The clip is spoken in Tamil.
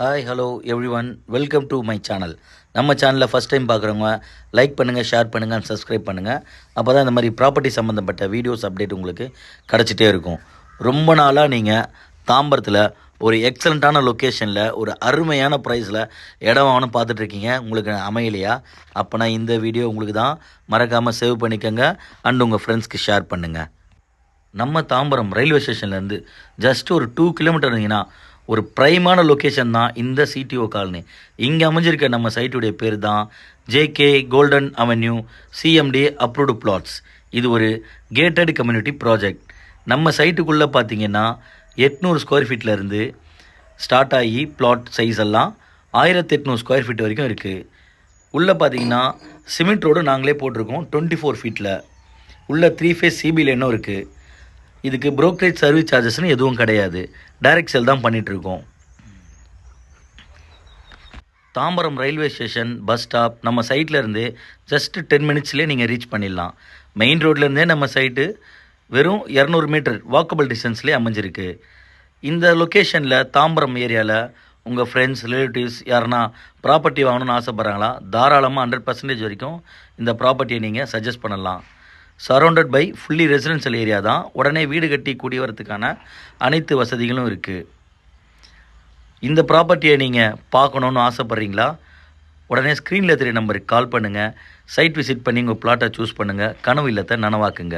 Hi hello every one welcome to my channel. நம்ம சேனலில் ஃபஸ்ட் டைம் பார்க்குறவங்க லைக் பண்ணுங்கள், ஷேர் பண்ணுங்கள் அண்ட் சப்ஸ்கிரைப் பண்ணுங்கள். அப்போ தான் இந்த மாதிரி ப்ராப்பர்ட்டி சம்மந்தப்பட்ட வீடியோஸ் அப்டேட் உங்களுக்கு கிடச்சிட்டே இருக்கும். ரொம்ப நாளாக நீங்கள் தாம்பரத்தில் ஒரு எக்ஸலண்ட்டான லொக்கேஷனில் ஒரு அருமையான ப்ரைஸில் இடம் வாங்கணும் பார்த்துட்ருக்கீங்க. உங்களுக்கு அமையலையா? அப்போனா இந்த வீடியோ உங்களுக்கு தான். மறக்காமல் சேவ் பண்ணிக்கோங்க அண்ட் உங்கள் ஃப்ரெண்ட்ஸ்க்கு ஷேர் பண்ணுங்கள். நம்ம தாம்பரம் ரயில்வே ஸ்டேஷன்லேருந்து ஜஸ்ட் ஒரு 2 கிலோமீட்டர் இருந்தீங்கன்னா ஒரு ப்ரைமான லொக்கேஷன் தான் இந்த சிடிஓ காலனி. இங்கே அமைஞ்சிருக்க நம்ம சைட்டுடைய பேர் தான் JK golden avenue CMD approved flats. இது ஒரு கேட்டட் கம்யூனிட்டி ப்ராஜெக்ட். நம்ம சைட்டுக்குள்ளே பார்த்தீங்கன்னா 800 ஸ்கொயர் ஃபீட்லேருந்து ஸ்டார்ட் ஆகி பிளாட் சைஸ் எல்லாம் 1800 ஸ்கொயர் ஃபீட் வரைக்கும் இருக்குது. உள்ளே பார்த்தீங்கன்னா சிமெண்ட் ரோடு நாங்களே போட்டிருக்கோம் 24 ஃபீட்டில். உள்ள 3 ஃபேஸ் சிபி லைனும் இருக்குது. இதுக்கு புரோக்கரேஜ் சர்வீஸ் சார்ஜஸ்னு எதுவும் கிடையாது. டைரக்ட் சேல் தான் பண்ணிகிட்ருக்கோம். Tambaram railway station bus stop நம்ம சைட்டில் இருந்து ஜஸ்ட் 10 மினிட்ஸ்லேயே நீங்கள் ரீச் பண்ணிடலாம். மெயின் ரோட்லேருந்தே நம்ம சைட்டு வெறும் 200 மீட்டர் வாக்கபிள் டிஸ்டன்ஸ்லேயே அமைஞ்சிருக்கு. இந்த லொக்கேஷனில் தாம்பரம் ஏரியாவில் உங்கள் ஃப்ரெண்ட்ஸ் ரிலேட்டிவ்ஸ் யாருன்னா ப்ராப்பர்ட்டி வாங்கணும்னு ஆசைப்பட்றாங்களா? தாராளமாக 100% வரைக்கும் இந்த ப்ராப்பர்ட்டியை நீங்கள் சஜஸ்ட் பண்ணலாம். Surrounded by fully residential area தான். உடனே வீடு கட்டி கூடி வரத்துக்கான அனைத்து வசதிகளும் இருக்குது. இந்த ப்ராப்பர்ட்டியை நீங்கள் பார்க்கணுன்னு ஆசைப்பட்றீங்களா? உடனே ஸ்க்ரீனில் தெரிய நம்பருக்கு கால் பண்ணுங்கள். சைட் விசிட் பண்ணி உங்கள் பிளாட்டை சூஸ் பண்ணுங்கள். கனவு இல்லத்தை நனவாக்குங்க.